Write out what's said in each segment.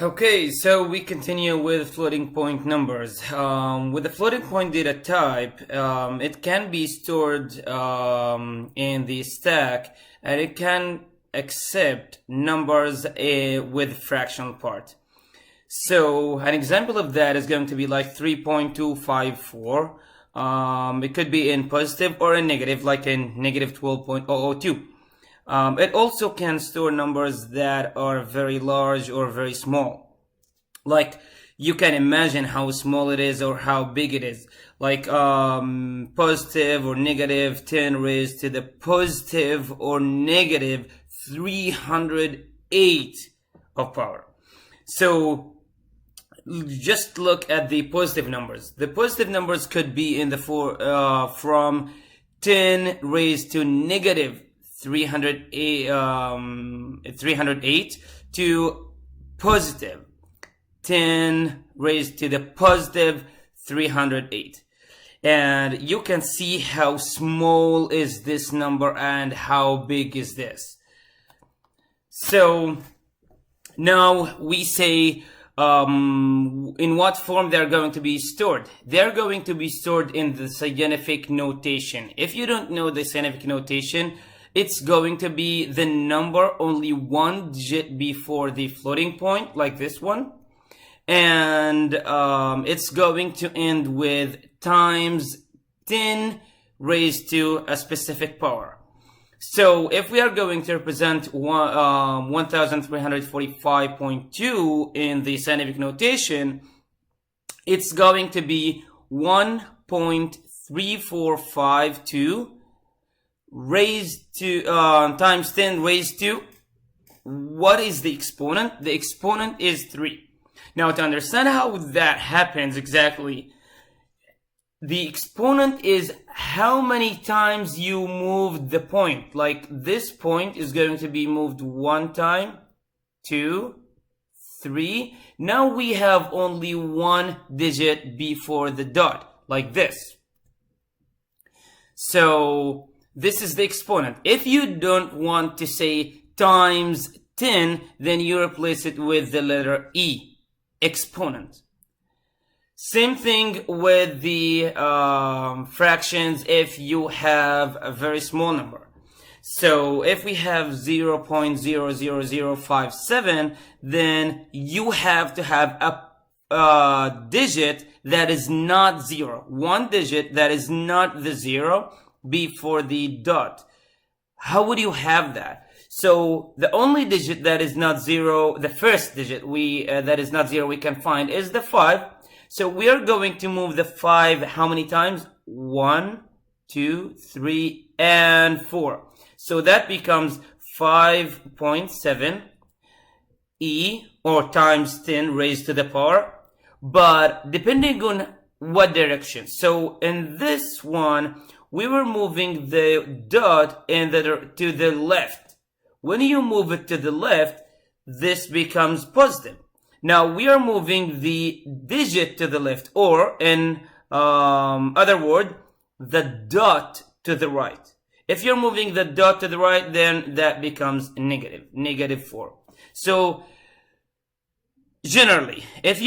Okay, so we continue with floating point numbers. With the floating point data type, it can be stored in the stack, and it can accept numbers with fractional part. So an example of that is going to be like 3.254. It could be in positive or in negative, like in negative 12.002. It also can store numbers that are very large or very small. Like, you can imagine how small it is or how big it is. Like, positive or negative 10 raised to the positive or negative 308 of power. So, just look at the positive numbers. The positive numbers could be in the from 10 raised to negative 308 to positive 10 raised to the positive 308. And you can see how small is this number and how big is this. So now we say in what form they're going to be stored. They're going to be stored in the scientific notation. If you don't know the scientific notation, it's going to be the number only one digit before the floating point, like this one. And it's going to end with times 10 raised to a specific power. So if we are going to represent 1345.2 in the scientific notation, it's going to be 1.3452 raised to times 10 raised to, what is the exponent? The exponent is 3. Now, to understand how that happens exactly, the exponent is how many times you moved the point. Like, this point is going to be moved 1 time, 2, 3. Now we have only one digit before the dot, like this. So this is the exponent. If you don't want to say times 10, then you replace it with the letter E, exponent. Same thing with the fractions if you have a very small number. So if we have 0.00057, then you have to have a digit that is not 0. One digit that is not the 0 before the dot. How would you have that? So the only digit that is not 0, the first digit that is not 0 we can find is the 5. So we are going to move the 5 how many times? 1, 2, 3, and 4. So that becomes 5.7 E, or times 10 raised to the power. But depending on what direction. So in this one, we were moving the dot to the left. When you move it to the left, this becomes positive. Now we are moving the digit to the left, or in other word, the dot to the right. If you're moving the dot to the right, then that becomes negative, negative 4. So generally, if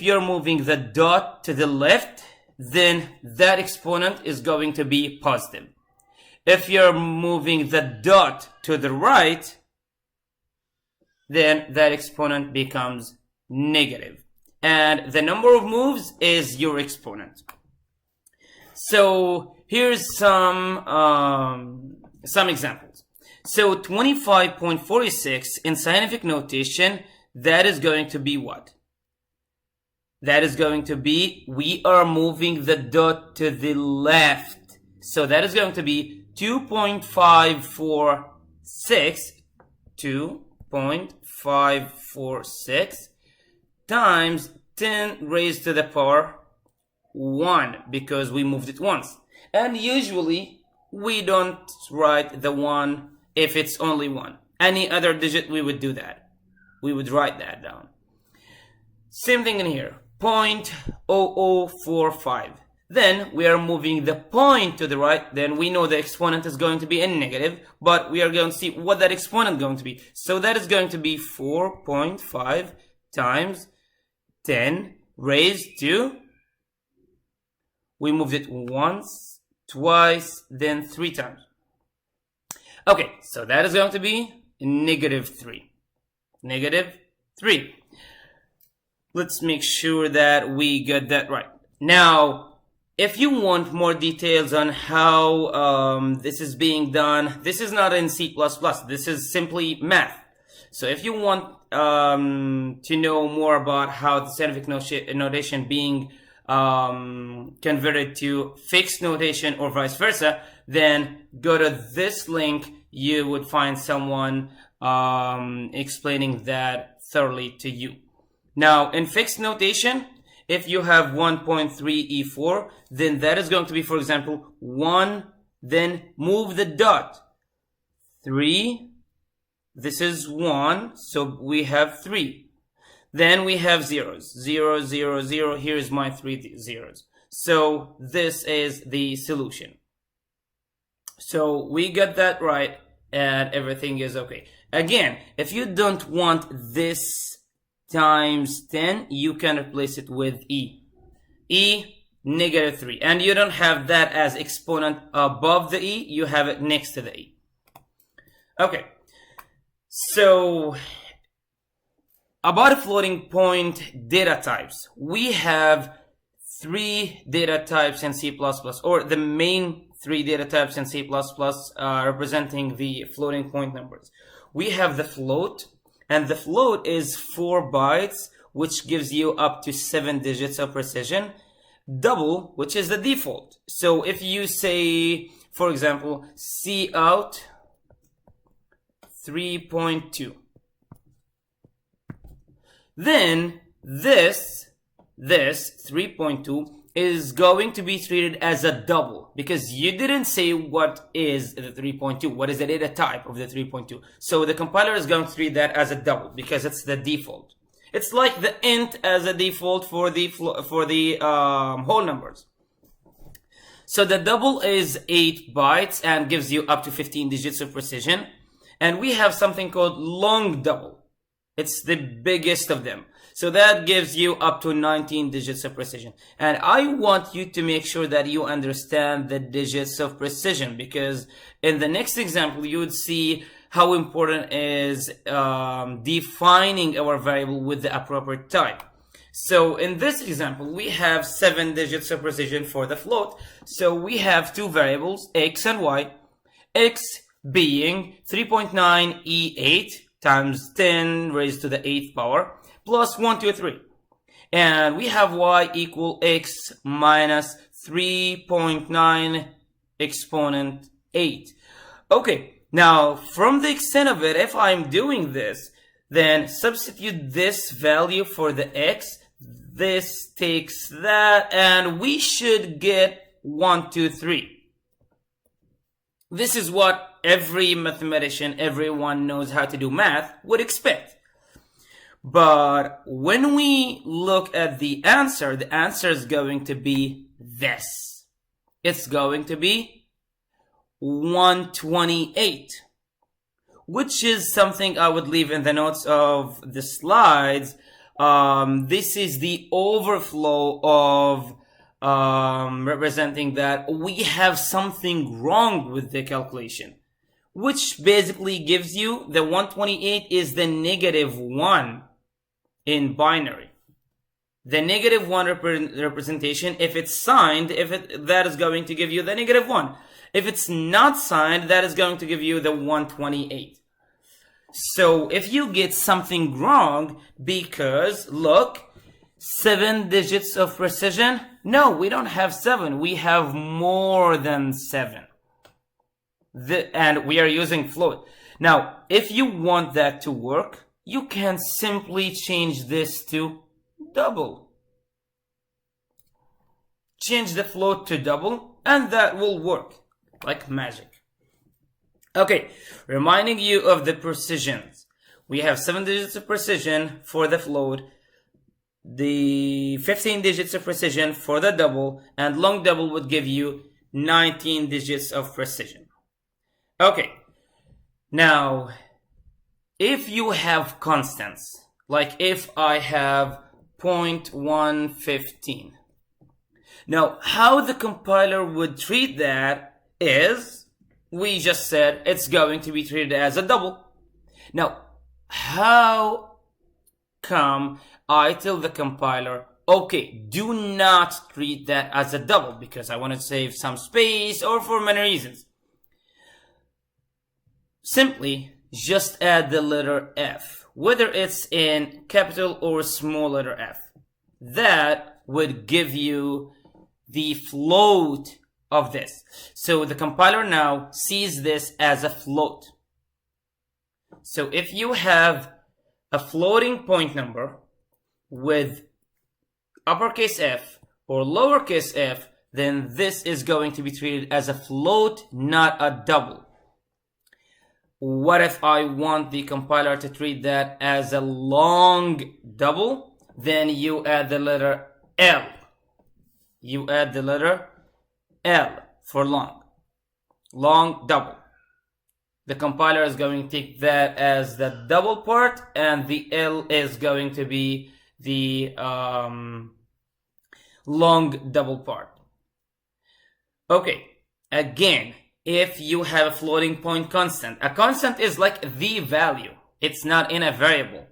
you're moving the dot to the left, then that exponent is going to be positive. If you're moving the dot to the right, then that exponent becomes negative. And the number of moves is your exponent. So here's some examples. So 25.46 in scientific notation, that is going to be what? That is going to be, we are moving the dot to the left. So that is going to be 2.546 times 10 raised to the power 1, because we moved it once. And usually we don't write the 1 if it's only 1. Any other digit we would do that. We would write that down. Same thing in here, 0.0045. Then we are moving the point to the right. Then we know the exponent is going to be in negative, but we are going to see what that exponent is going to be. So that is going to be 4.5 times 10 raised to, we moved it once, twice, then 3 times. Okay, so that is going to be negative 3. Negative 3. Let's make sure that we get that right. Now, if you want more details on how this is being done, this is not in C++. This is simply math. So if you want to know more about how the scientific notation being converted to fixed notation or vice versa, then go to this link. You would find someone explaining that thoroughly to you. Now, in fixed notation, if you have 1.3e4, then that is going to be, for example, 1, then move the dot. 3, this is 1, so we have 3. Then we have zeros. 0, 0, 0. Here's my 3 zeros. So this is the solution. So we got that right, and everything is okay. Again, if you don't want this times 10, you can replace it with e. E, negative 3. And you don't have that as exponent above the e, you have it next to the e. Okay, so about floating point data types, we have 3 data types in C++, or the main 3 data types in C++, representing the floating point numbers. We have the float, and the float is 4 bytes, which gives you up to 7 digits of precision. Double, which is the default. So if you say, for example, cout 3.2, then this 3.2 is going to be treated as a double, because you didn't say what is the 3.2, what is the data type of the 3.2. So the compiler is going to treat that as a double because it's the default. It's like the int as a default for the whole numbers. So the double is 8 bytes and gives you up to 15 digits of precision. And we have something called long double. It's the biggest of them. So that gives you up to 19 digits of precision. And I want you to make sure that you understand the digits of precision, because in the next example, you would see how important is defining our variable with the appropriate type. So in this example, we have 7 digits of precision for the float. So we have 2 variables, x and y. X being 3.9e8 times 10 raised to the 8th power. Plus 1, 2, 3. And we have y equal x minus 3.9 exponent 8. Okay, now from the extent of it, if I'm doing this, then substitute this value for the x. This takes that, and we should get 1, 2, 3. This is what every mathematician, everyone knows how to do math, would expect. But when we look at the answer is going to be this. It's going to be 128, which is something I would leave in the notes of the slides. This is the overflow of representing that we have something wrong with the calculation, which basically gives you the 128 is the negative 1 in binary. The negative 1 representation, if it's signed, that is going to give you the negative 1. If it's not signed, that is going to give you the 128. So if you get something wrong, because look, 7 digits of precision, no, we don't have 7, we have more than 7. And we are using float. Now, if you want that to work, you can simply change this to double. Change the float to double, and that will work like magic. Okay, reminding you of the precisions. We have 7 digits of precision for the float, the 15 digits of precision for the double, and long double would give you 19 digits of precision. Okay, now, if you have constants, Like if I have 0.115. Now, how the compiler would treat that is, we just said it's going to be treated as a double. Now, how come I tell the compiler, okay, do not treat that as a double because I want to save some space or for many reasons? Simply just add the letter F, whether it's in capital or small letter f. That would give you the float of this. So the compiler now sees this as a float. So if you have a floating point number with uppercase F or lowercase f, then this is going to be treated as a float, not a double. What if I want the compiler to treat that as a long double? Then you add the letter L. You add the letter L for long. Long double. The compiler is going to take that as the double part, and the L is going to be the long double part. Okay, again, if you have a floating point constant, a constant is like the value, it's not in a variable,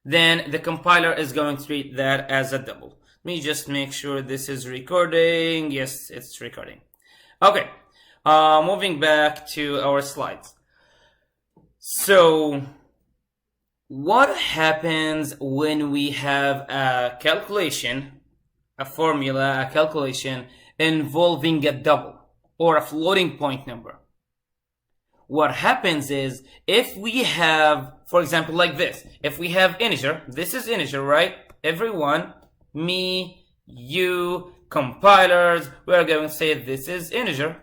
then the compiler is going to treat that as a double. Let me just make sure this is recording. Yes, it's recording. Okay, moving back to our slides. So, what happens when we have a calculation, a formula, a calculation involving a double or a floating point number? What happens is, if we have, for example, like this, if we have integer, this is integer, right? Everyone, me, you, compilers, we're going to say this is integer.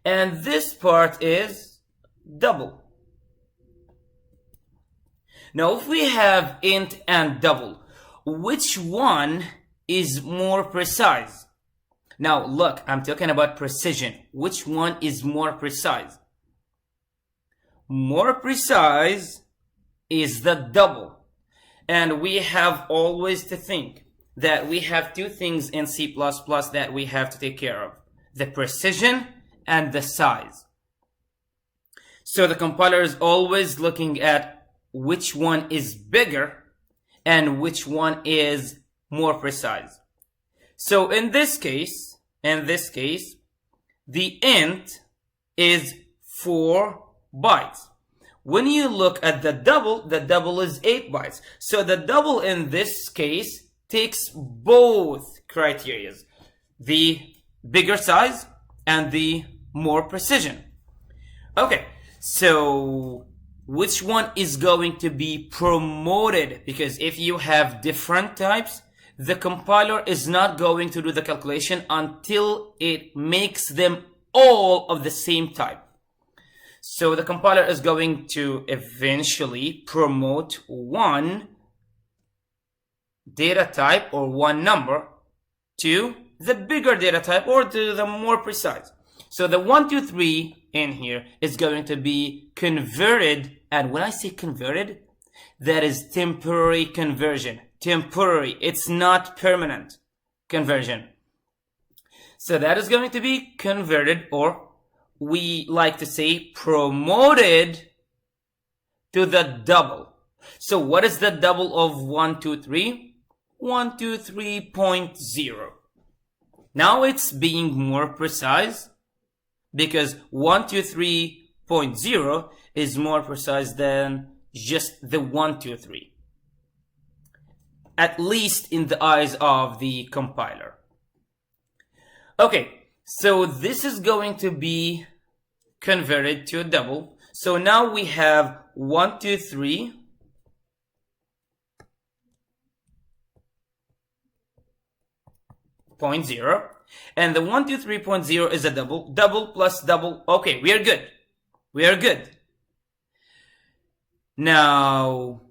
And this part is double. Now, if we have int and double, which one is more precise? Now, look, I'm talking about precision. Which one is more precise? More precise is the double. And we have always to think that we have two things in C++ that we have to take care of: the precision and the size. So the compiler is always looking at which one is bigger and which one is more precise. So in this case, the int is 4 bytes. When you look at the double is 8 bytes. So the double in this case takes both criteria, the bigger size and the more precision. Okay, so which one is going to be promoted? Because if you have different types, the compiler is not going to do the calculation until it makes them all of the same type. So the compiler is going to eventually promote one data type or one number to the bigger data type or to the more precise. So the 1, 2, 3 in here is going to be converted. And when I say converted, that is temporary conversion. Temporary. It's not permanent conversion. So that is going to be converted, or we like to say promoted to the double. So what is the double of 1, 2, 3? 123.0. Now it's being more precise because 123.0 is more precise than just the 123. At least in the eyes of the compiler. Okay, so this is going to be converted to a double. So now we have 123.0, and the 123.0 is a double. Double plus double. Okay, we are good. We are good. Now,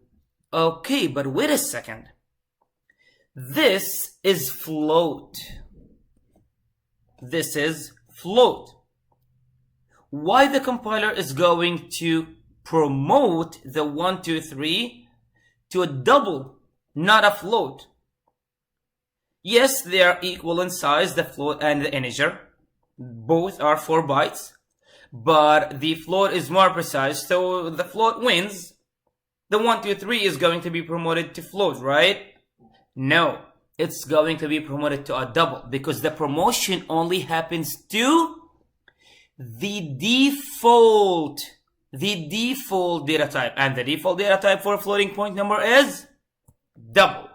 okay, but wait a second. This is float. This is float. Why the compiler is going to promote the 1, 2, 3 to a double, not a float. Yes, they are equal in size, the float and the integer. Both are 4 bytes, but the float is more precise, so the float wins. The 1, 2, 3 is going to be promoted to float, right? No, it's going to be promoted to a double because the promotion only happens to the default data type, and the default data type for a floating point number is double.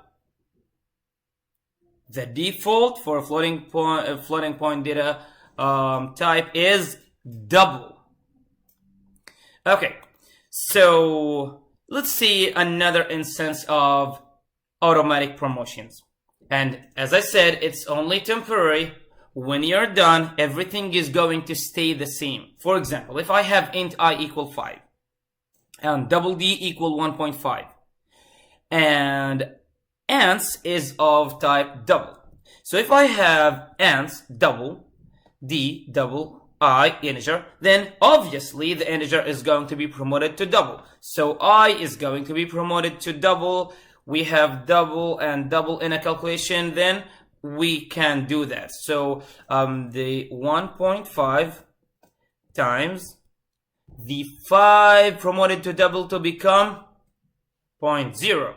The default for a floating point data type is double. Okay, so let's see another instance of automatic promotions. And as I said, it's only temporary. When you're done, everything is going to stay the same. For example, if I have int I equal 5 and double D equal 1.5 and ants is of type double. So if I have ants double D double I integer, then obviously the integer is going to be promoted to double. So I is going to be promoted to double. We have double and double in a calculation, then we can do that. So the 1.5 times the 5 promoted to double to become 0.0.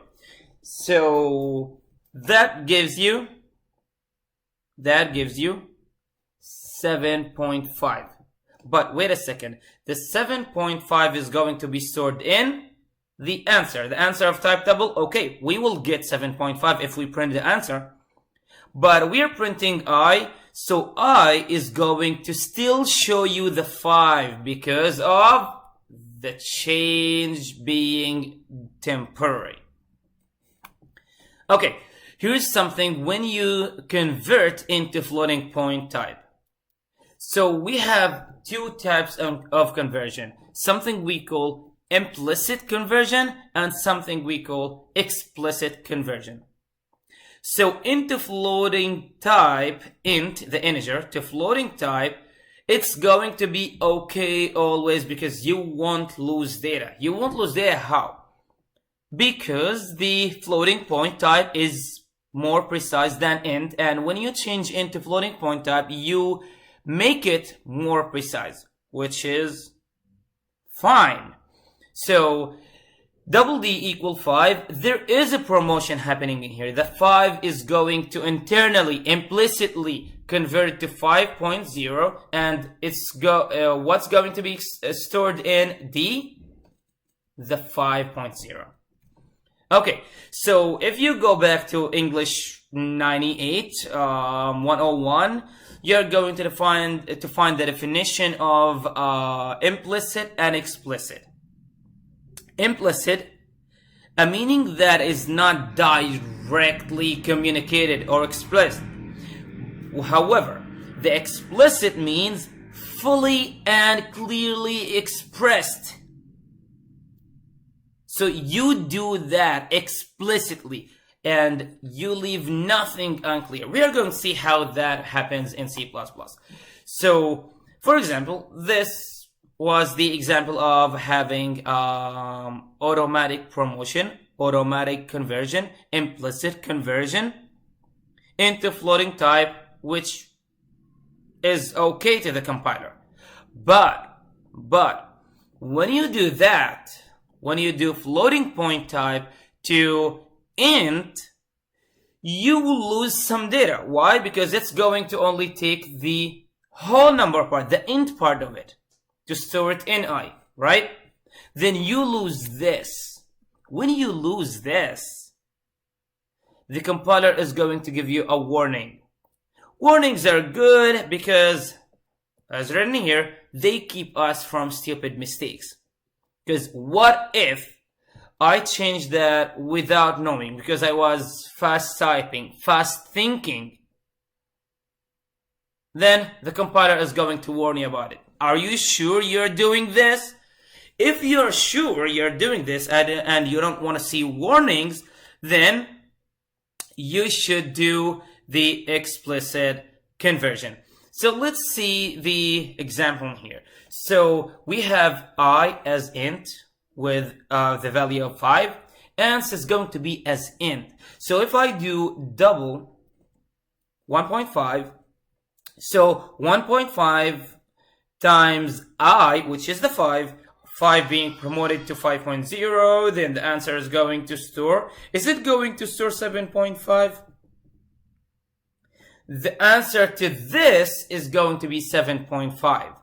So that gives you 7.5. But wait a second, the 7.5 is going to be stored in the answer of type double. Okay, we will get 7.5 if we print the answer, but we are printing I, so I is going to still show you the 5 because of the change being temporary. Okay, here's something when you convert into floating point type. So we have 2 types of conversion, something we call implicit conversion and something we call explicit conversion. So into floating type, int, the integer, to floating type, it's going to be okay always because you won't lose data. You won't lose data how? Because the floating point type is more precise than int, and when you change into floating point type, you make it more precise, which is fine. So double D equal 5, there is a promotion happening in here. The 5 is going to internally, implicitly convert to 5.0, and it's what's going to be stored in D? The 5.0. Okay, so if you go back to English 98, 101, you're going to find the definition of implicit and explicit. Implicit, a meaning that is not directly communicated or expressed. However, the explicit means fully and clearly expressed. So you do that explicitly and you leave nothing unclear. We are going to see how that happens in C++. So, for example, this was the example of having automatic promotion, automatic conversion, implicit conversion into floating type, which is okay to the compiler. But when you do that, when you do floating point type to int, you will lose some data. Why? Because it's going to only take the whole number part, the int part of it, to store it in I, right? Then you lose this. When you lose this, the compiler is going to give you a warning. Warnings are good because, as written here, they keep us from stupid mistakes. Because what if I changed that without knowing, because I was fast typing, fast thinking? Then the compiler is going to warn you about it. Are you sure you're doing this? If you're sure you're doing this and you don't want to see warnings, then you should do the explicit conversion. So let's see the example here. So we have I as int with the value of 5, ans is going to be as int. So if I do double 1.5, so 1.5 times I, which is the 5 being promoted to 5.0, then the answer is going to store. Is it going to store 7.5? The answer to this is going to be 7.5.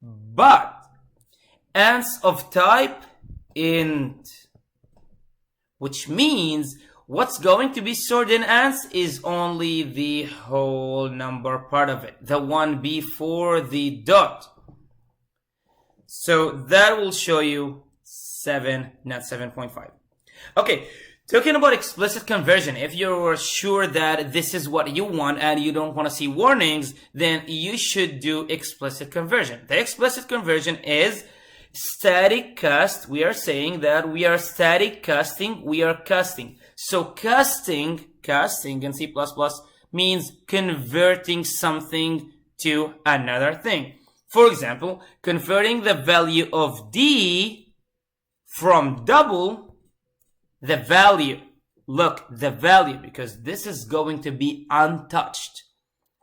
But ans of type int, which means what's going to be stored in ans is only the whole number part of it, the one before the dot. So that will show you 7, not 7.5. Okay, talking about explicit conversion, if you're sure that this is what you want and you don't want to see warnings, then you should do explicit conversion. The explicit conversion is static cast. We are saying that we are static casting, we are casting. So casting in C++ means converting something to another thing. For example, converting the value of D from double, the value, look, the value, because this is going to be untouched.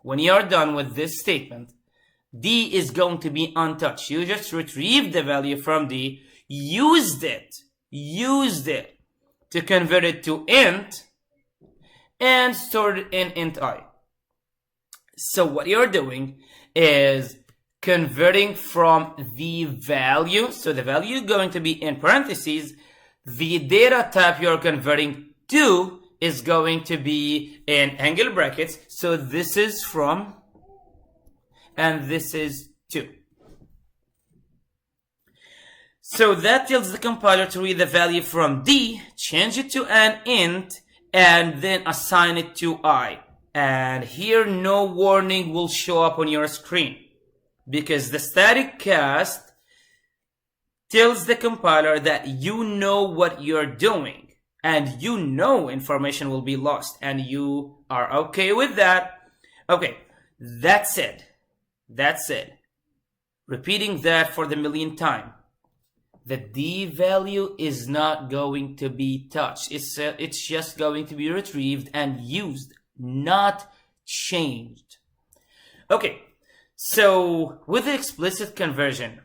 When you are done with this statement, D is going to be untouched. You just retrieve the value from D, used it to convert it to int, and stored it in int I. So what you're doing is converting from the value, so the value is going to be in parentheses, the data type you're converting to is going to be in angle brackets, so this is from, and this is to. So that tells the compiler to read the value from D, change it to an int, and then assign it to I. And here no warning will show up on your screen, because the static cast tells the compiler that you know what you're doing, and you know information will be lost, and you are okay with that. Okay, that's it. Repeating that for the millionth time. The D value is not going to be touched. It's just going to be retrieved and used, not changed. Okay, so with the explicit conversion,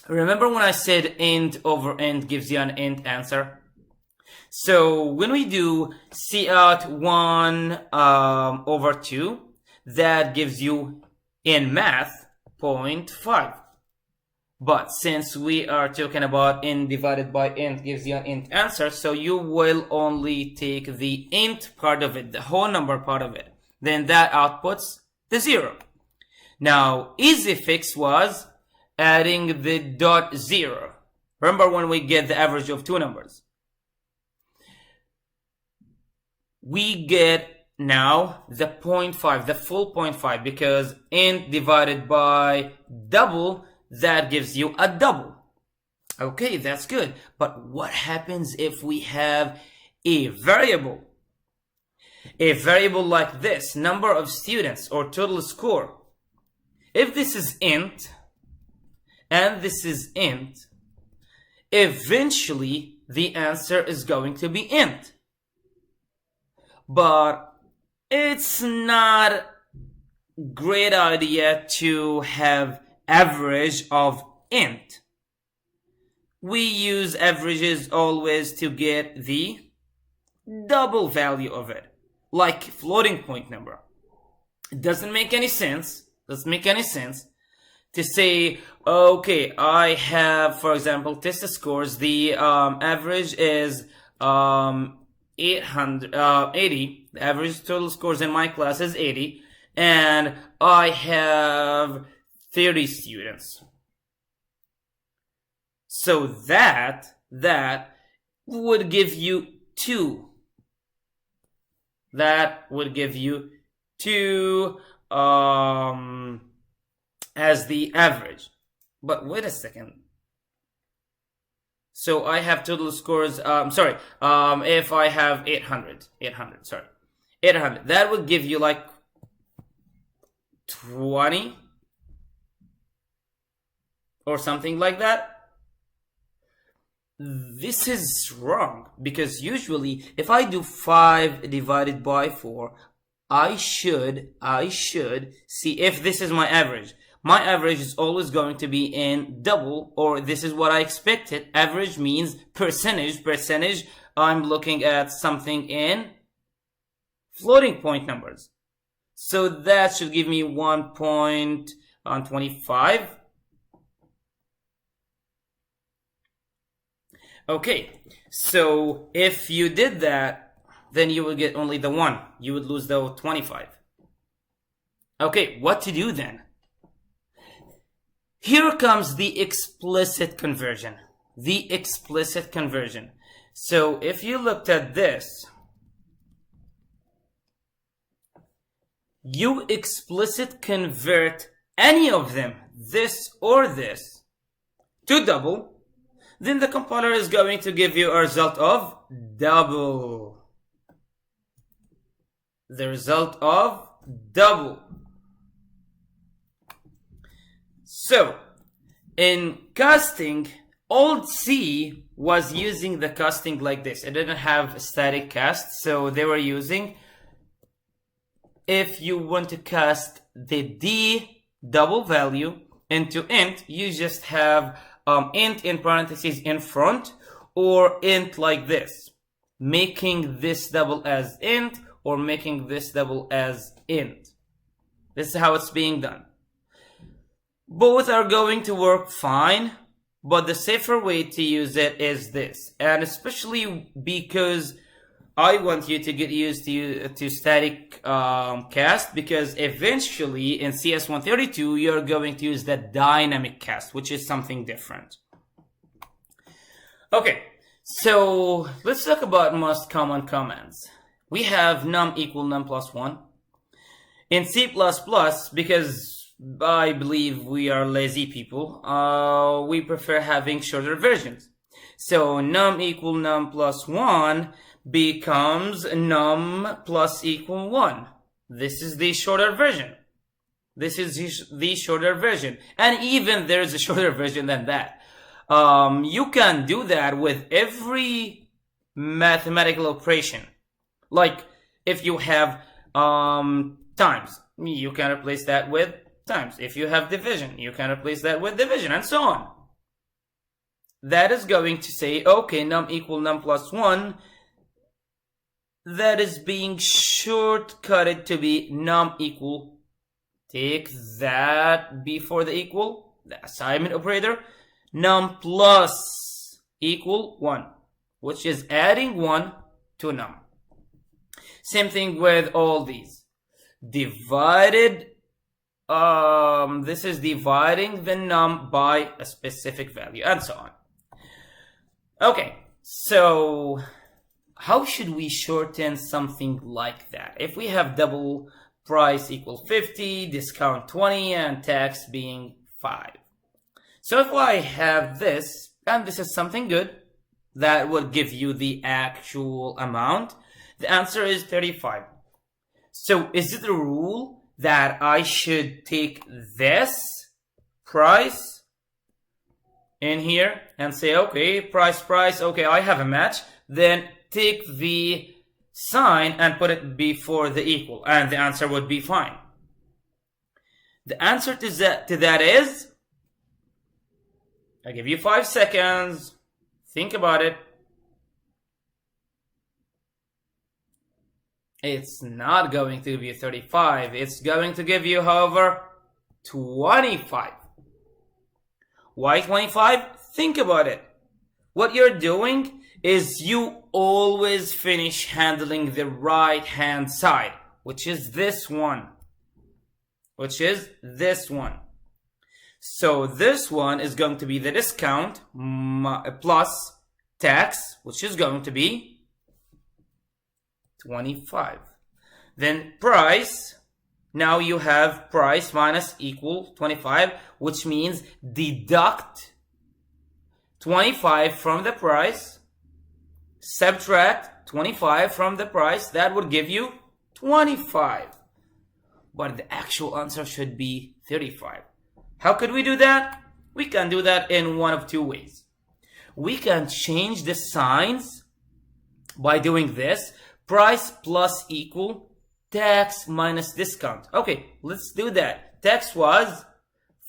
remember when I said int over int gives you an int answer? So when we do cout 1 over 2, that gives you in math 0.5. But since we are talking about int divided by int gives you an int answer, so you will only take the int part of it, the whole number part of it. Then that outputs the 0. Now, easy fix was adding the dot 0. Remember when we get the average of two numbers? We get now the 0.5, the full 0.5, because int divided by double, that gives you a double. Okay, that's good. But what happens if we have a variable? A variable like this, number of students or total score. If this is int and this is int, eventually the answer is going to be int. But it's not a great idea to have average of int. We use averages always to get the double value of it, like floating point number. It doesn't make any sense. To say, okay, I have, for example, test scores. The average is 80. The average total scores in my class is 80, and I have 30 students. So that would give you 2. That would give you 2 as the average. But wait a second. So I have total scores, if I have 800, that would give you like 20 or something like that. this is wrong, because usually if I do 5 divided by 4, I should see if this is my average. My average is always going to be in double, or this is what I expected. Average means percentage. Percentage, I'm looking at something in floating point numbers. So that should give me 1.25. Okay, so if you did that, then you would get only the 1. You would lose the 25. Okay, what to do then? Here comes the explicit conversion. The explicit conversion. So if you looked at this, you explicit convert any of them, this or this, to double, then the compiler is going to give you a result of double. The result of double. So, in casting, old C was using the casting like this. It didn't have static cast, so they were using, if you want to cast the D double value into int, you just have int in parentheses in front, or int like this, making this double as int, or making this double as int. This is how it's being done. Both are going to work fine, but the safer way to use it is this. And especially because I want you to get used to static cast, because eventually in CS132 you're going to use that dynamic cast, which is something different. Okay, so let's talk about most common commands. We have num equal num plus 1. In C++, because I believe we are lazy people, we prefer having shorter versions. So num equal num plus 1 becomes num plus equal 1. This is the shorter version. This is the shorter version. And even there's a shorter version than that. You can do that with every mathematical operation. Like if you have times, you can replace that with times. If you have division, you can replace that with division, and so on. That is going to say, okay, num equal num plus 1. That is being shortcutted to be num equal. Take that before the equal, the assignment operator. Num plus equal 1, which is adding 1 to num. Same thing with all these. Divided. This is dividing the num by a specific value, and so on. Okay, so how should we shorten something like that? If we have double price equal 50, discount 20, and tax being 5. So if I have this, and this is something good, that would give you the actual amount, the answer is 35. So is it a rule that I should take this price in here and say, okay, price, okay, I have a match, then take the sign and put it before the equal, and the answer would be fine? The answer to that is, I give you 5 seconds, think about it. It's not going to give you 35. It's going to give you, however, 25. Why 25? Think about it. What you're doing is you always finish handling the right-hand side, which is this one. So this one is going to be the discount plus tax, which is going to be 25. Then price, now you have price minus equal 25, which means deduct 25 from the price, subtract 25 from the price, that would give you 25. But the actual answer should be 35. How could we do that? We can do that in one of two ways. we can change the signs by doing this. Price plus equal tax minus discount. Okay, let's do that. Tax was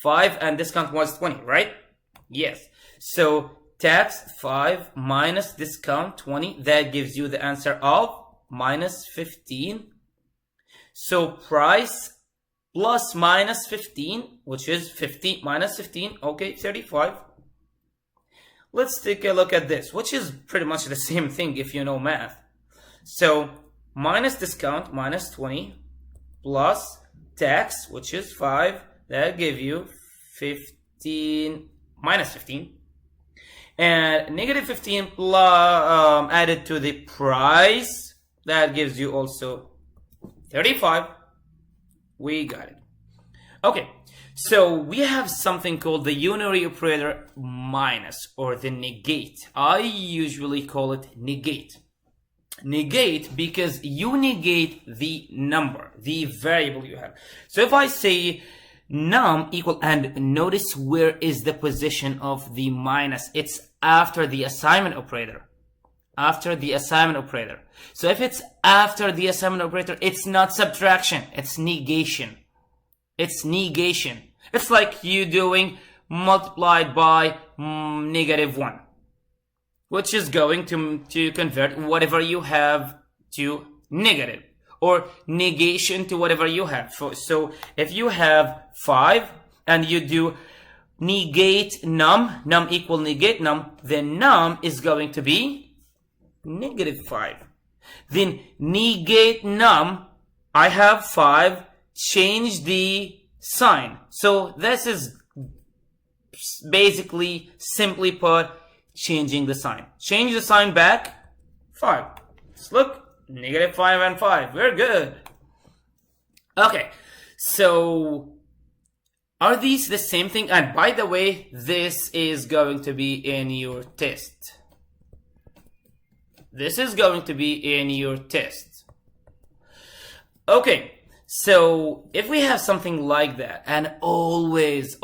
5 and discount was 20, right? Yes. So tax 5 minus discount 20, that gives you the answer of minus 15. So price plus minus 15, which is 15 minus 15, okay, 35. Let's take a look at this, which is pretty much the same thing if you know math. So minus discount minus 20 plus tax, which is 5, that gives you 15 minus 15. And negative 15 plus, added to the price, that gives you also 35. We got it. Okay, so we have something called the unary operator minus, or the negate. I usually call it negate. Negate because you negate the number, the variable you have. So if I say num equal, and notice where is the position of the minus. It's after the assignment operator. After the assignment operator. So if it's after the assignment operator, it's not subtraction, it's negation. It's negation. It's like you doing multiplied by negative 1, which is going to convert whatever you have to negative, or negation to whatever you have. So if you have 5 and you do negate num equal negate num, then num is going to be negative 5. Then negate num, I have 5, change the sign. So this is basically, simply put, changing the sign. Change the sign back, 5. Let's look, negative 5 and 5. We're good. Okay, so are these the same thing? And by the way, this is going to be in your test. This is going to be in your test. Okay, so if we have something like that, and always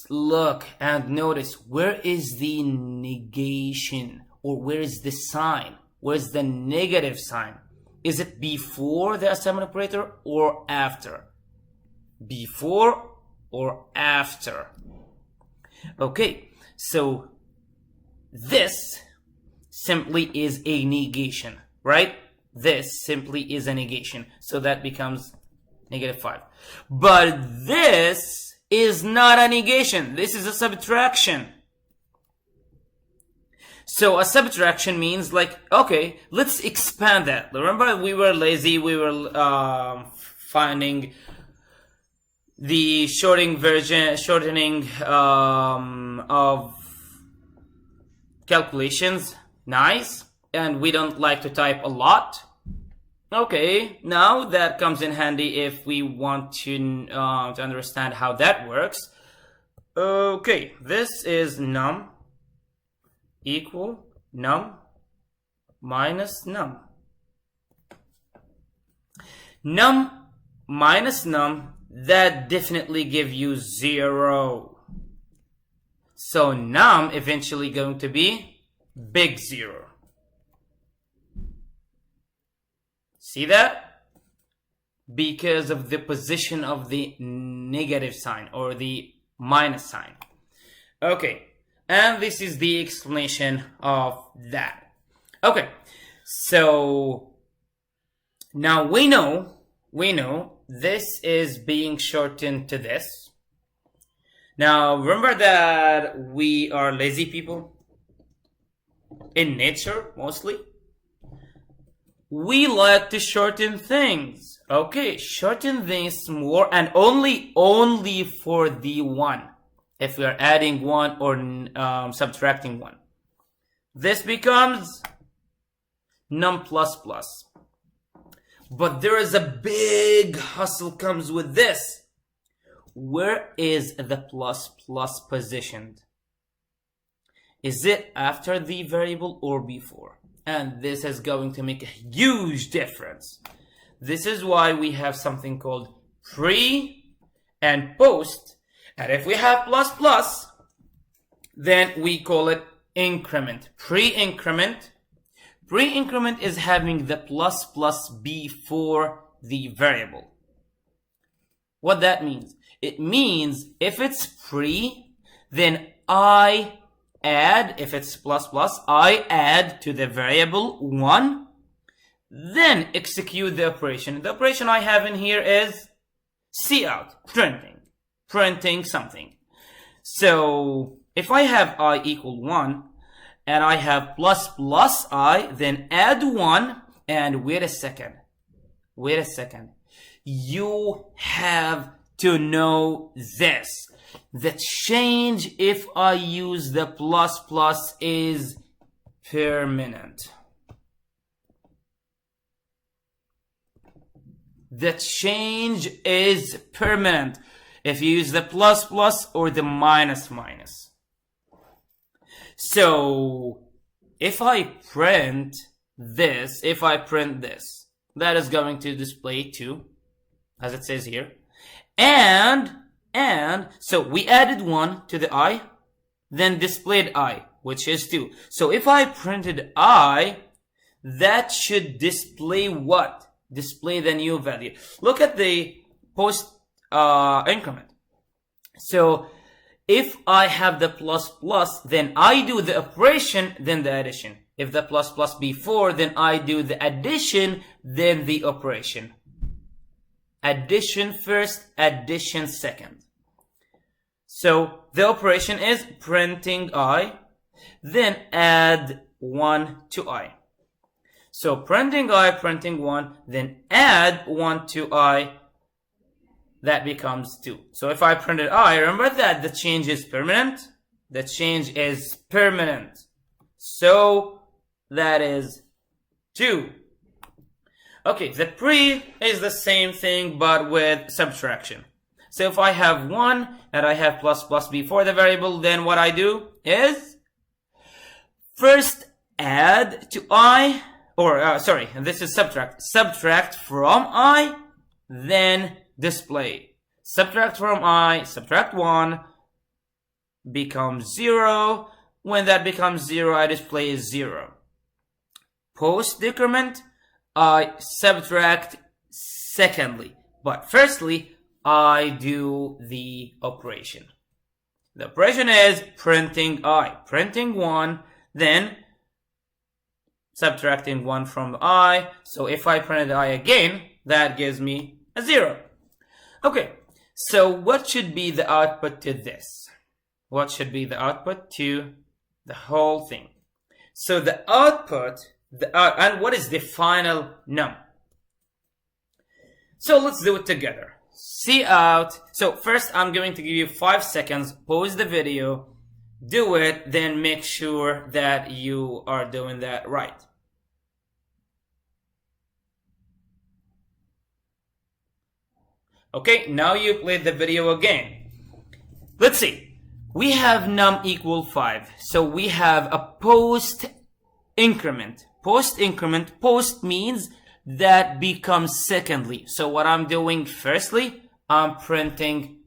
look and notice where is the negation, or where is the sign? Where's the negative sign? Is it before the assignment operator or after? Before or after? Okay, so this simply is a negation, right? This simply is a negation. So that becomes negative 5. But this is not a negation. This is a subtraction. So a subtraction means, like, okay, let's expand that. Remember, we were lazy. We were finding the shortening of calculations. Nice. And we don't like to type a lot. Okay, now that comes in handy if we want to understand how that works. Okay, this is num equal num minus num. Num minus num, that definitely give you 0. So num eventually going to be big 0. See that? Because of the position of the negative sign or the minus sign. Okay, and this is the explanation of that. Okay, so now we know this is being shortened to this. Now remember that we are lazy people in nature mostly. We like to shorten things. Okay, shorten things more, and only for the 1. If we are adding 1 or subtracting 1. This becomes num plus plus. But there is a big hustle comes with this. Where is the plus plus positioned? Is it after the variable or before? And this is going to make a huge difference. This is why we have something called pre and post. And if we have plus plus, then we call it increment. Pre-increment. Pre-increment is having the plus plus before the variable. What that means? It means if it's pre, then I add, if it's plus plus, I add to the variable 1, then execute the operation. The operation I have in here is cout, printing something. So if I have I equal 1 and I have plus plus I, then add 1 and wait a second. You have to know this. The change if I use the plus plus is permanent. The change is permanent if you use the plus plus or the minus minus. So if I print this, that is going to display 2, as it says here. And so we added 1 to the I, then displayed I, which is 2. So if I printed I, that should display what? Display the new value. Look at the post increment. So if I have the plus plus, then I do the operation, then the addition. If the plus plus before, then I do the addition, then the operation. Addition first, addition second. So the operation is printing I, then add 1 to I. So printing I, printing 1, then add 1 to I, that becomes 2. So if I printed I, remember that the change is permanent. The change is permanent. So that is 2. Okay, the pre is the same thing but with subtraction. So if I have 1 and I have plus plus before the variable, then what I do is first add to I, this is subtract. Subtract from I, then display. Subtract from I, subtract 1, becomes 0. When that becomes 0, I display 0. Post decrement, I subtract secondly. But firstly, I do the operation. The operation is printing I, printing 1, then subtracting 1 from I. So if I printed I again, that gives me a 0. Okay, so what should be the output to this? What should be the output to the whole thing? So the output, and what is the final num? So let's do it together. Cout. So first I'm going to give you 5 seconds, pause the video, do it, then make sure that you are doing that right. Okay, now you played the video again. Let's see. We have num equal 5. So we have a post increment. Post increment, post means that becomes secondly. So what I'm doing firstly, I'm printing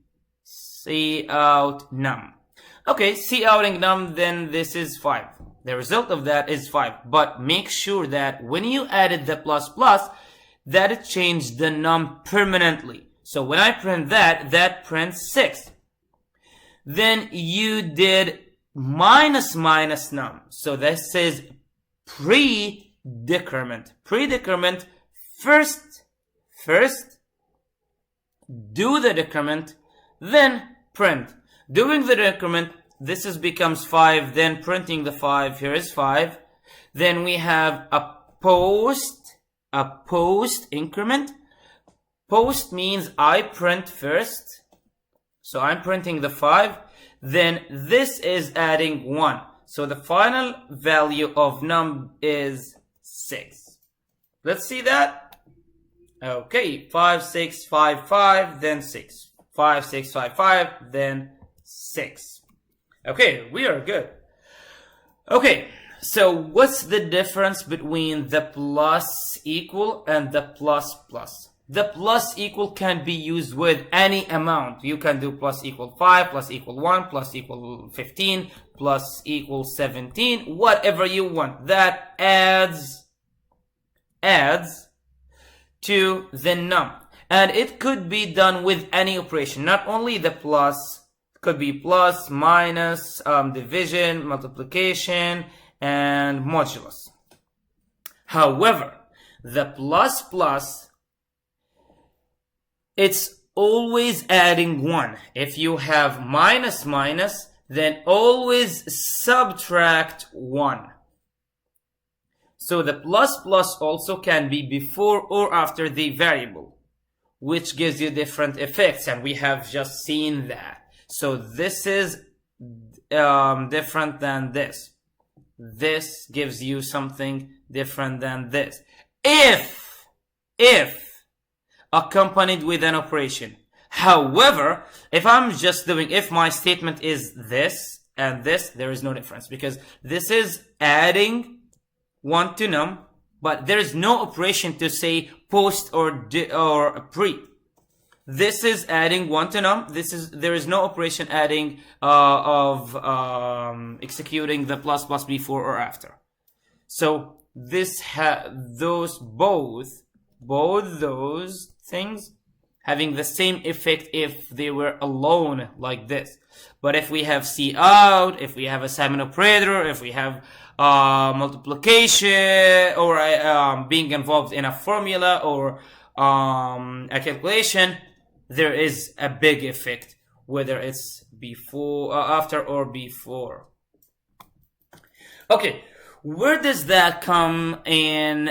cout num. Okay, couting num, then this is 5. The result of that is 5. But make sure that when you added the plus plus, that it changed the num permanently. So when I print that, that prints 6. Then you did minus minus num. So this is pre-decrement. Pre-decrement, first do the decrement, then print. Doing the decrement, this is becomes 5, then printing the 5, here is 5. Then we have a post increment. Post means I print first. So I'm printing the 5. Then this is adding 1. So the final value of num is 6. Let's see that. Okay, 5, 6, 5, 5, then 6. 5, 6, 5, 5, then 6. Okay, we are good. Okay, so what's the difference between the plus equal and the plus plus? The plus equal can be used with any amount. You can do plus equal 5, plus equal 1, plus equal 15, plus equal 17, whatever you want. That adds to the num. And it could be done with any operation, not only the plus. It could be plus, minus, division, multiplication, and modulus. However, the plus, it's always adding 1. If you have minus, then always subtract 1. So the plus also can be before or after the variable, which gives you different effects, and we have just seen that. So this is different than this. This gives you something different than this. If accompanied with an operation. However, if I'm just doing, if my statement is this and this, there is no difference, because this is adding 1 to num, but there is no operation to say post or pre. This is adding 1 to num. There is no operation adding executing the plus before or after. So this both those things having the same effect if they were alone like this. But if we have cout, if we have a assignment operator, if we have multiplication, or being involved in a formula or a calculation, there is a big effect, whether it's before, after, or before. Okay, where does that come in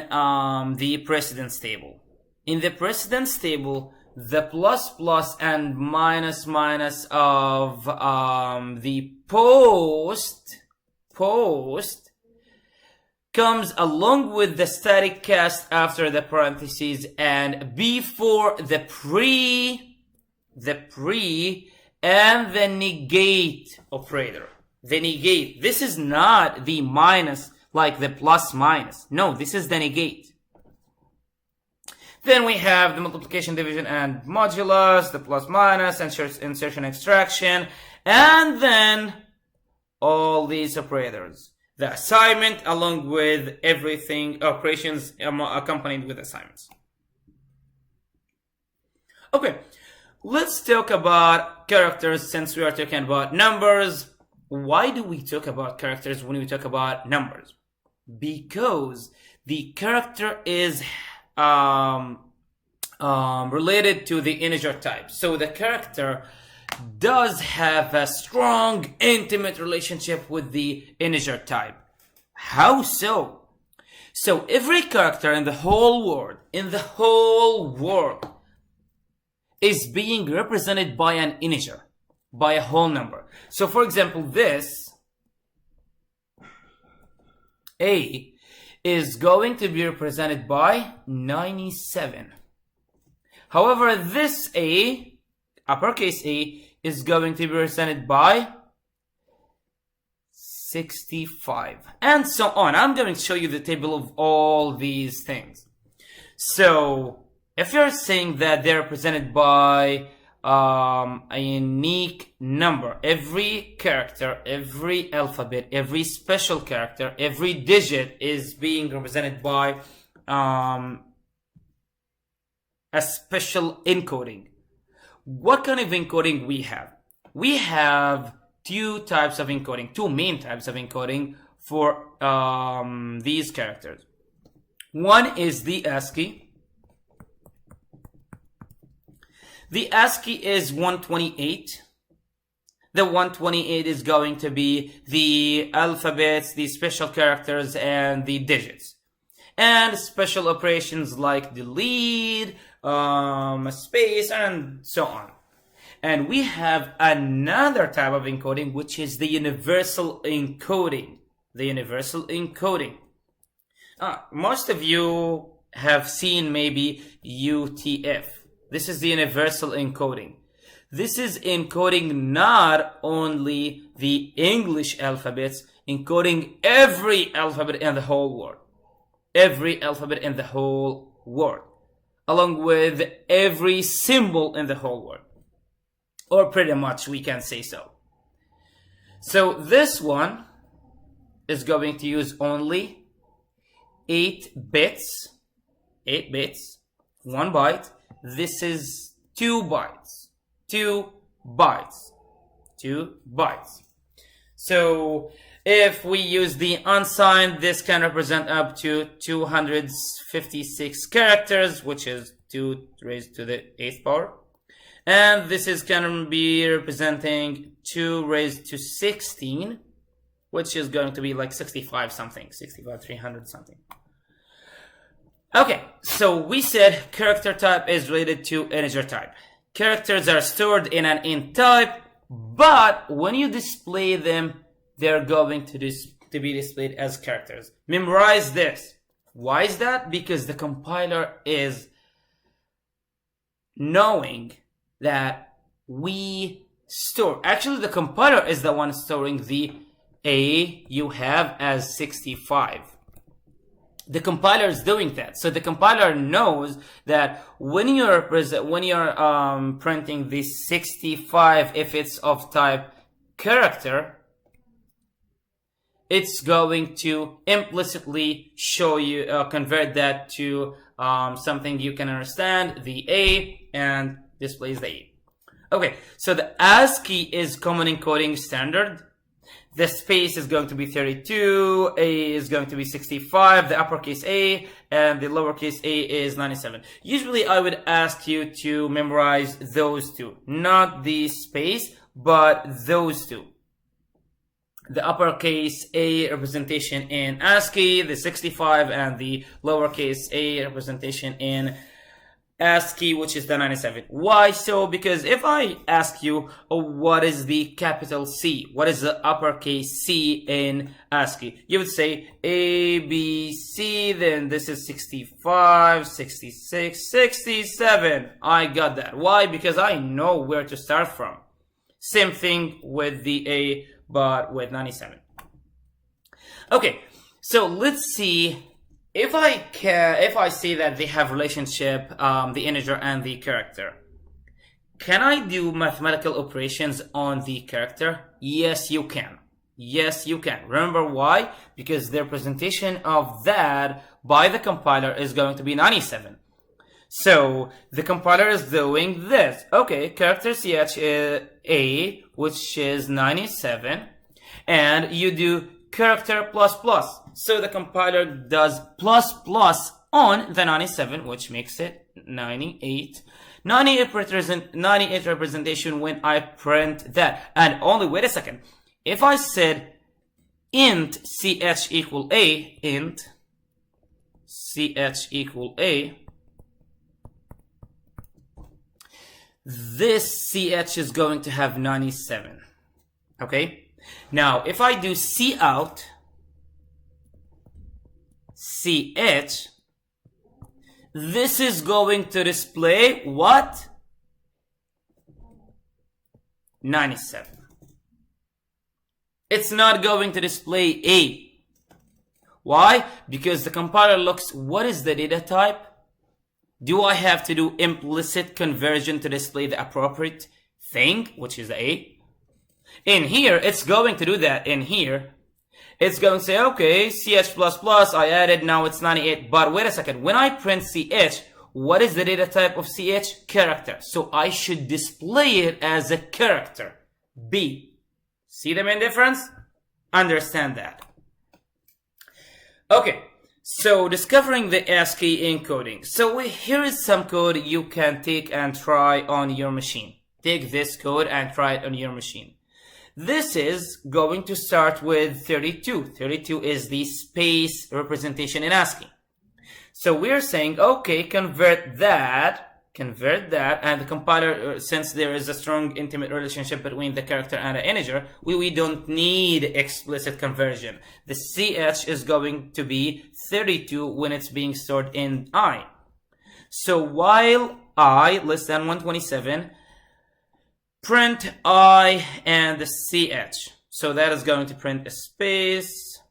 the precedence table? In the precedence table, the plus and minus of the post comes along with the static cast after the parentheses and before the pre and the negate operator. The negate. This is not the minus like the plus minus. No, this is the negate. Then we have the multiplication, division, and modulus, the plus minus, insertion, extraction, and then all these operators. The assignment along with everything, operations accompanied with assignments. Okay, let's talk about characters since we are talking about numbers. Why do we talk about characters when we talk about numbers? Because the character is related to the integer type. So the character does have a strong, intimate relationship with the integer type. How so? So every character in the whole world, is being represented by an integer, by a whole number. So for example, this A is going to be represented by 97. However, this A, uppercase A, is going to be represented by 65. And so on. I'm going to show you the table of all these things. So, if you're saying that they're represented by a unique number, every character, every alphabet, every special character, every digit is being represented by a special encoding. What kind of encoding we have? We have two main types of encoding for these characters. One is the ASCII. The ASCII is 128. The 128 is going to be the alphabets, the special characters, and the digits. And special operations like delete, space, and so on. And we have another type of encoding, which is the universal encoding. The universal encoding. Most of you have seen maybe UTF. This is the universal encoding. This is encoding not only the English alphabets, encoding every alphabet in the whole world. Every alphabet in the whole world. along with every symbol in the whole word. Or pretty much we can say so. So this one is going to use only 8 bits, 1 byte. This is 2 bytes, 2 bytes, 2 bytes. So if we use the unsigned, this can represent up to 256 characters, which is 2 raised to the 8th power. And this is going to be representing 2 raised to 16, which is going to be like 65 something, 65, 300 something. Okay, so we said character type is related to integer type. Characters are stored in an int type, but when you display them, they're going to be displayed as characters. Memorize this. Why is that? Because the compiler is knowing that we store. Actually, the compiler is the one storing the A you have as 65. The compiler is doing that. So the compiler knows that when you're printing this 65, if it's of type character, it's going to implicitly show you, convert that to something you can understand, the A, and displays the A. Okay, so the ASCII is common encoding standard. The space is going to be 32, A is going to be 65, the uppercase A, and the lowercase a is 97. Usually I would ask you to memorize those two. Not the space, but those two. The uppercase A representation in ASCII, the 65, and the lowercase a representation in ASCII, which is the 97. Why so? Because if I ask you, what is the capital C? What is the uppercase C in ASCII? You would say A, B, C, then this is 65, 66, 67. I got that. Why? Because I know where to start from. Same thing with the A, but with 97. Okay, so let's see. If I say that they have relationship, the integer and the character, can I do mathematical operations on the character? Yes, you can. Yes, you can. Remember why? Because the representation of that by the compiler is going to be 97. So the compiler is doing this. Okay, character ch is A, which is 97, and you do character plus plus. So the compiler does plus plus on the 97, which makes it 98. 98 representation when I print that. And only, wait a second. If I said int ch equal A, int ch equal A, this ch is going to have 97. Okay? Now, if I do cout ch, this is going to display what? 97. It's not going to display A. Why? Because the compiler looks, what is the data type? Do I have to do implicit conversion to display the appropriate thing, which is A? In here, it's going to do that. In here, it's going to say, okay, ch++, I added, now it's 98. But wait a second, when I print ch, what is the data type of ch? Character. So I should display it as a character. B. See the main difference? Understand that. Okay, so discovering the ASCII encoding. So here is some code you can take and try on your machine. Take this code and try it on your machine. This is going to start with 32. 32 is the space representation in ASCII. So we're saying, okay, convert that, and the compiler, since there is a strong intimate relationship between the character and the integer, we don't need explicit conversion. The ch is going to be 32 when it's being stored in I. So while I less than 127, print I and the ch. So that is going to print a space.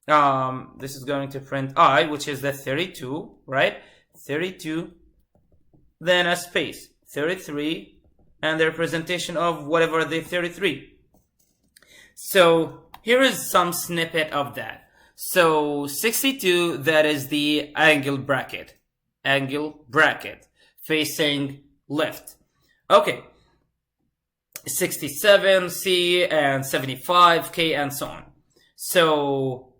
This is going to print I, which is the 32, right? 32 then a space, 33, and the representation of whatever the 33. So here is some snippet of that. So 62, that is the angle bracket, facing left. Okay, 67, C, and 75, K, and so on. So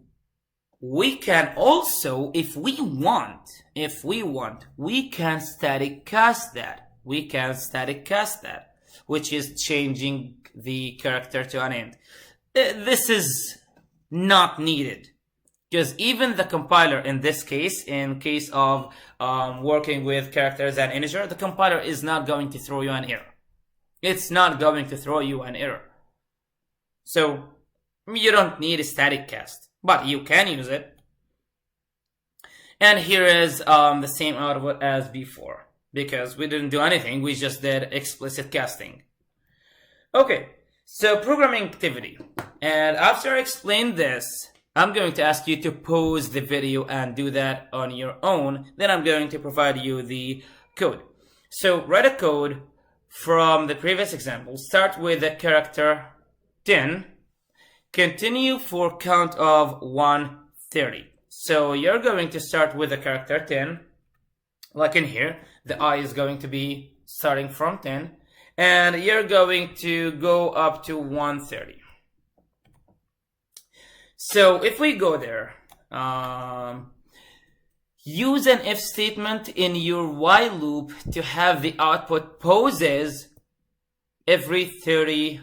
we can also, if we want, we can static cast that. Which is changing the character to an int. This is not needed, because even the compiler in this case, in case of working with characters and integer, the compiler is not going to throw you an error. It's not going to throw you an error. So you don't need a static cast, but you can use it. And here is the same output as before, because we didn't do anything, we just did explicit casting. Okay, so programming activity. And after I explain this, I'm going to ask you to pause the video and do that on your own. Then I'm going to provide you the code. So write a code from the previous example. Start with the character 10. Continue for count of 130. So you're going to start with the character 10. Like in here, the I is going to be starting from 10. And you're going to go up to 130. So if we go there, use an if statement in your while loop to have the output pauses every 30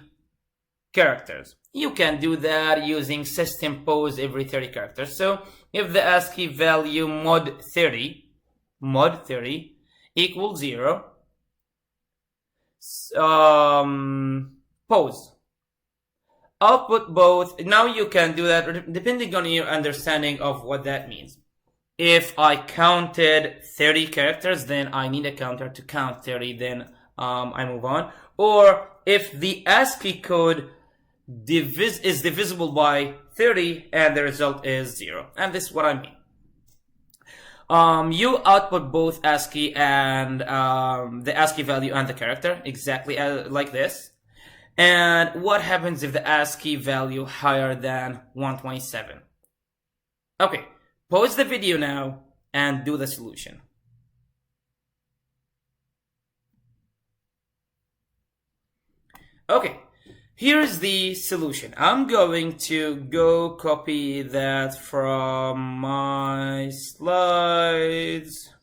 characters. You can do that using system pause every 30 characters. So if the ASCII value mod 30 equals 0, pause. Output both. Now you can do that depending on your understanding of what that means. If I counted 30 characters, then I need a counter to count 30, then I move on. Or if the ASCII code is divisible by 30 and the result is 0. And this is what I mean. You output both ASCII and the ASCII value and the character exactly like this. And what happens if the ASCII value higher than 127? Okay, pause the video now and do the solution. Okay, here's the solution. I'm going to go copy that from my slides.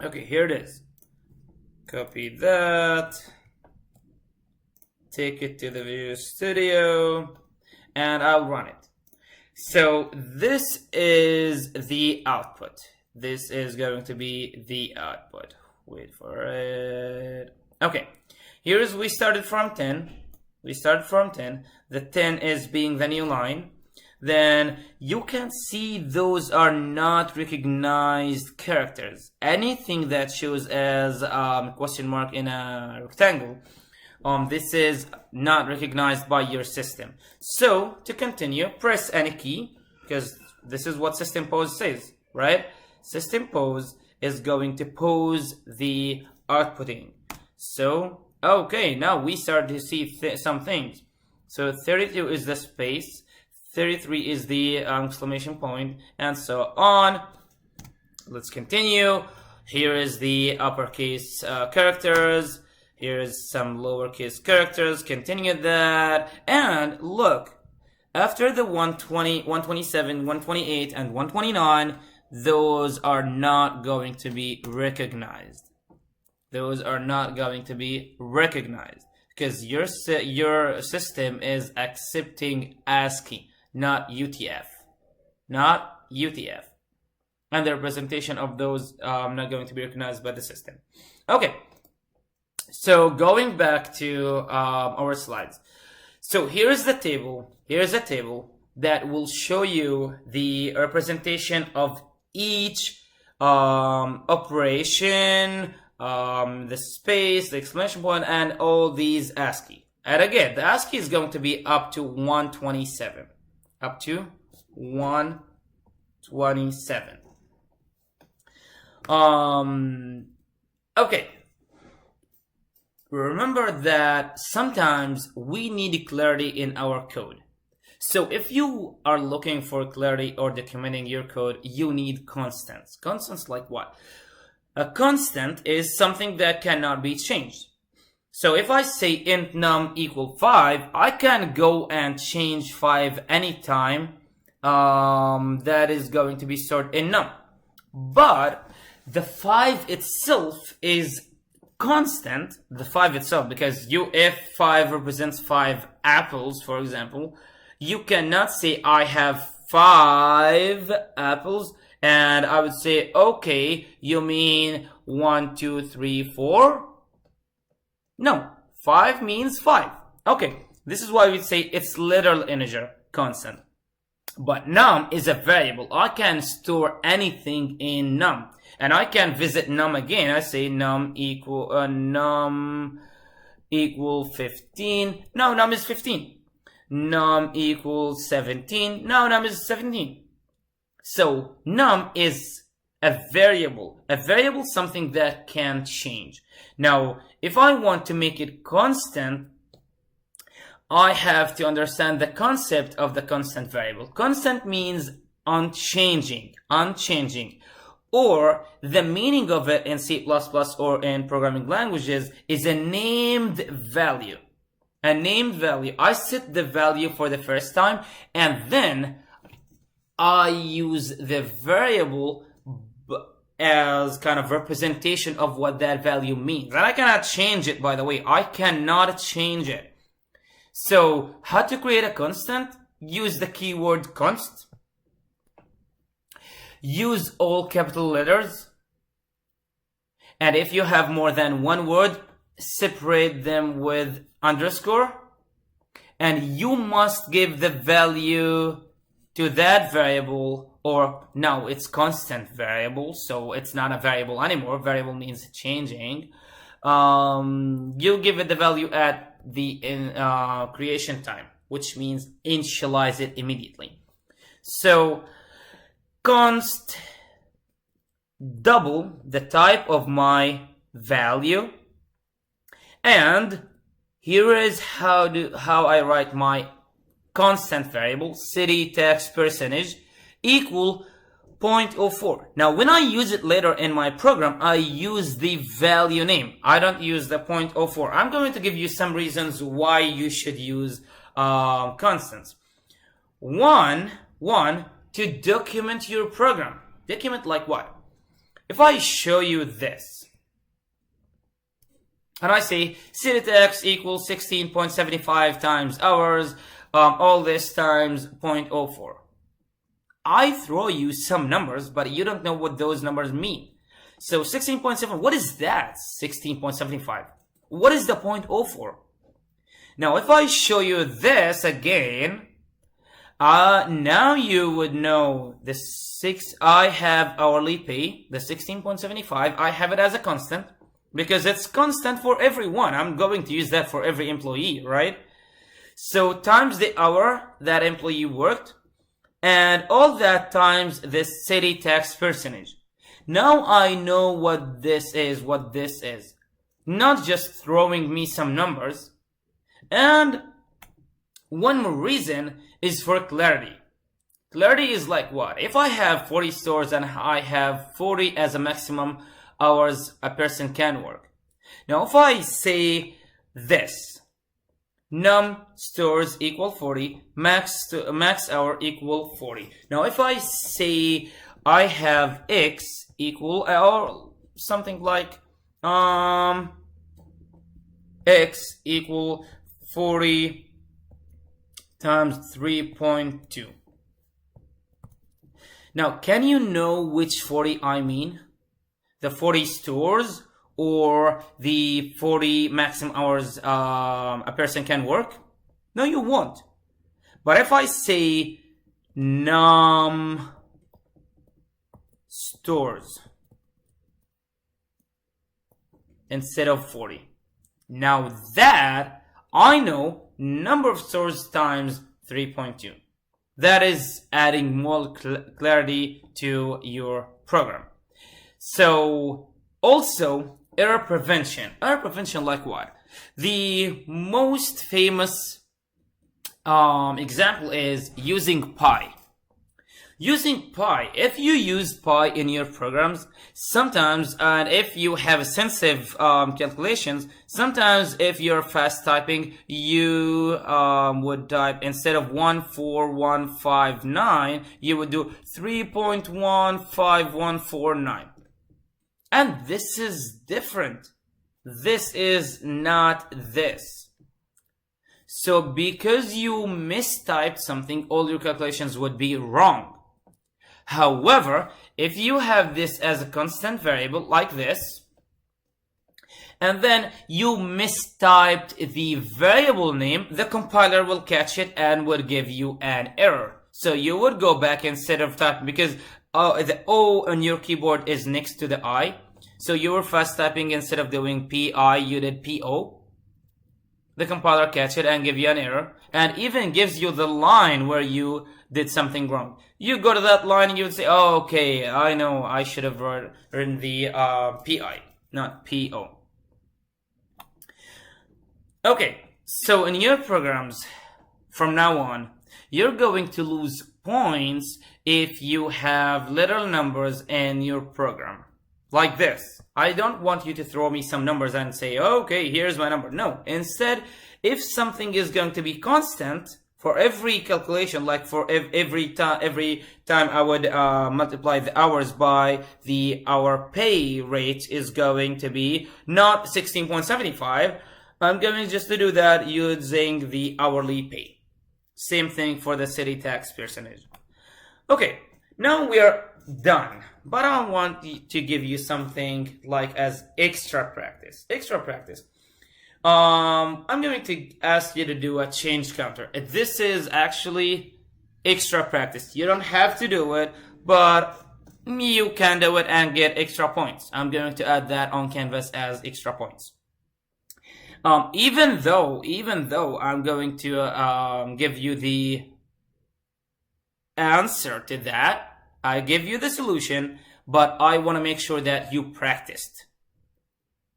Okay, here it is. Copy that. Take it to the Visual Studio, and I'll run it. So this is the output. This is going to be the output. Wait for it. Okay, here's we started from 10. The 10 is being the new line. Then you can see those are not recognized characters. Anything that shows as question mark in a rectangle, this is not recognized by your system. So to continue, press any key, because this is what system pause says, right? System pause is going to pause the outputting. So, okay, now we start to see some things. So 32 is the space, 33 is the exclamation point, and so on. Let's continue. Here is the uppercase characters. Here's some lowercase characters, continue that, and look, after the 120, 127, 128, and 129, those are not going to be recognized. Because your system is accepting ASCII, not UTF. And the representation of those not going to be recognized by the system. Okay. So going back to our slides. So here's a table that will show you the representation of each operation, the space, the exclamation point, and all these ASCII. And again, the ASCII is going to be up to 127. Okay. Remember that sometimes we need clarity in our code. So if you are looking for clarity or documenting your code, you need constants. Constants like what? A constant is something that cannot be changed. So if I say int num equal 5, I can go and change 5 anytime that is going to be stored in num. But the 5 itself is constant, the 5 itself, because if 5 represents 5 apples, for example, you cannot say I have 5 apples, and I would say, okay, you mean 1, 2, 3, 4? No, 5 means 5. Okay, this is why we say it's literal integer, constant. But num is a variable. I can store anything in num. And I can visit num again. I say num equal 15. No, num is 15. Num equals 17. No, num is 17. So num is a variable. A variable, something that can change. Now, if I want to make it constant, I have to understand the concept of the constant variable. Constant means unchanging. Or the meaning of it in C++ or in programming languages is a named value. A named value. I set the value for the first time, and then I use the variable as kind of representation of what that value means. And I cannot change it, by the way. I cannot change it. So, how to create a constant? Use the keyword const. Use all capital letters. And if you have more than one word, separate them with underscore. And you must give the value to that variable, or no, it's constant variable, so it's not a variable anymore. Variable means changing. You give it the value at the creation time, which means initialize it immediately. So const double the type of my value, and here is how I write my constant variable, city text percentage equal 0.04. Now, when I use it later in my program, I use the value name. I don't use the 0.04. I'm going to give you some reasons why you should use constants. One, to document your program. Document like what? If I show you this, and I say city text equals 16.75 times hours, all this times 0.04. I throw you some numbers, but you don't know what those numbers mean. So 16.7, what is that? 16.75. What is the 0.04? Now, if I show you this again, now you would know I have hourly pay, the 16.75, I have it as a constant because it's constant for everyone. I'm going to use that for every employee, right? So times the hour that employee worked, and all that times this city tax percentage. Now I know what this is. Not just throwing me some numbers. And one more reason is for clarity. Clarity is like what? If I have 40 stores and I have 40 as a maximum hours a person can work. Now if I say this, num stores equal 40, max hour equal 40. Now if I say I have x equal, or something like x equal 40 times 3.2. Now can you know which 40 I mean? The 40 stores or the 40 maximum hours a person can work? No, you won't. But if I say num stores instead of 40, now that I know number of stores times 3.2. That is adding more clarity to your program. So also error prevention. Error prevention like what? The most famous example is using pi. Using pi, if you use pi in your programs, sometimes, and if you have sensitive calculations, sometimes if you're fast typing, you would type, instead of 14159, you would do 3.15149. And this is different. This is not this. So because you mistyped something, all your calculations would be wrong. However, if you have this as a constant variable like this, and then you mistyped the variable name, the compiler will catch it and would give you an error. So you would go back instead of typing, because the O on your keyboard is next to the I. So you were fast typing, instead of doing PI, you did PO. The compiler catch it and give you an error, and even gives you the line where you did something wrong. You go to that line and you would say, oh, okay, I know, I should have written the PI, not PO. Okay, so in your programs, from now on, you're going to lose points if you have literal numbers in your program. Like this. I don't want you to throw me some numbers and say, okay, here's my number. No. Instead, if something is going to be constant for every calculation, like for every time I would multiply the hours by the hour pay rate is going to be not 16.75. I'm going just to do that using the hourly pay. Same thing for the city tax percentage. Okay, now we are done. But I want to give you something like as extra practice. I'm going to ask you to do a change counter. This is actually extra practice. You don't have to do it, but you can do it and get extra points. I'm going to add that on Canvas as extra points. Even though I'm going to give you the answer to that, I give you the solution, but I want to make sure that you practiced.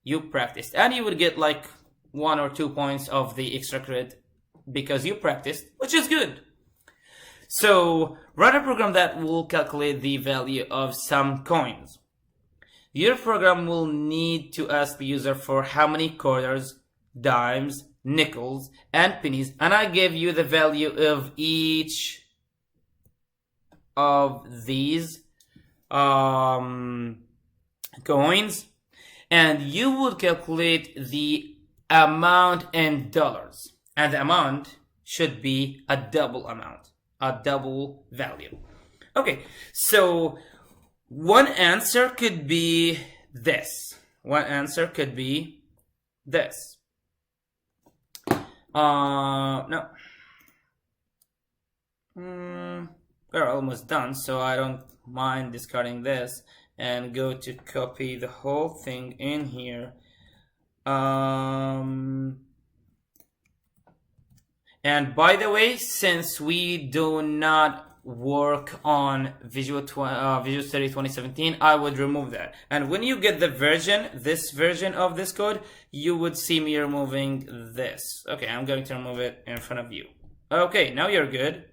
And you would get like 1 or 2 points of the extra credit because you practiced, which is good. So, write a program that will calculate the value of some coins. Your program will need to ask the user for how many quarters, dimes, nickels, and pennies, and I gave you the value of each of these coins, and you would calculate the amount in dollars, and the amount should be a double amount, a double value. Okay, so one answer could be this. No. We're almost done, so I don't mind discarding this and go to copy the whole thing in here. And by the way, since we do not work on Visual Studio 2017, I would remove that. And when you get the version, this version of this code, you would see me removing this. Okay, I'm going to remove it in front of you. Okay, now you're good.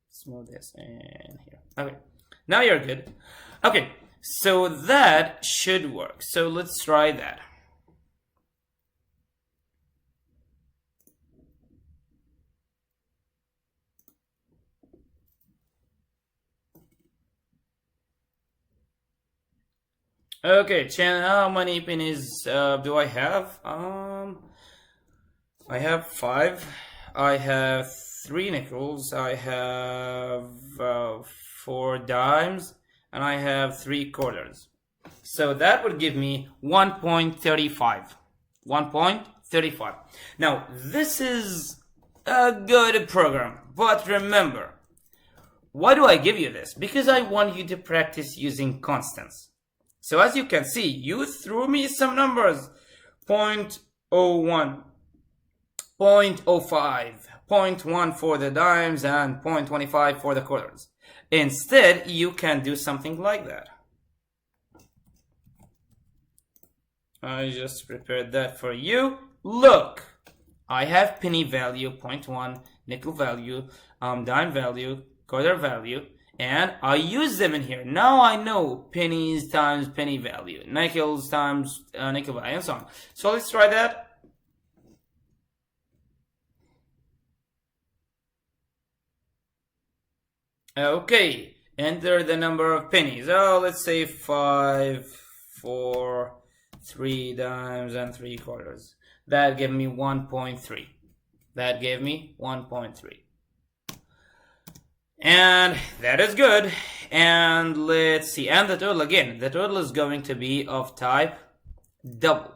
Let's move this in here. Okay, now you're good. Okay, so that should work. So let's try that. Okay, Chan, how many pennies do I have? I have 5. I have 3 nickels. I have 4 dimes, and I have 3 quarters. So that would give me 1.35. 1.35. Now, this is a good program, but remember, why do I give you this? Because I want you to practice using constants. So as you can see, you threw me some numbers. 0.01, 0.05, 0.1 for the dimes, and 0.25 for the quarters. Instead, you can do something like that. I just prepared that for you. Look, I have penny value 0.1, nickel value, dime value, quarter value, and I use them in here. Now I know pennies times penny value, nickels times nickel value, and so on. So let's try that. Okay, enter the number of pennies. Oh, let's say 5, 4, 3 dimes, and 3 quarters. That gave me 1.3. That gave me 1.3. And that is good. And let's see. And the total again. The total is going to be of type double.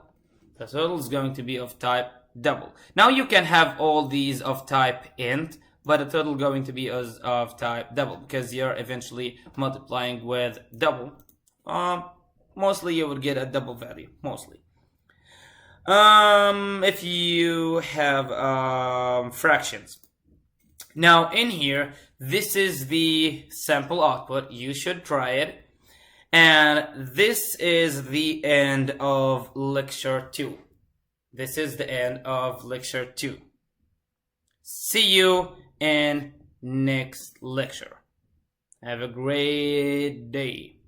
The total is going to be of type double. Now you can have all these of type int, but the total going to be of type double because you're eventually multiplying with double. Mostly you would get a double value. Mostly. If you have fractions. Now in here, this is the sample output. You should try it. And this is the end of lecture 2. This is the end of lecture 2. See you in next lecture. Have a great day.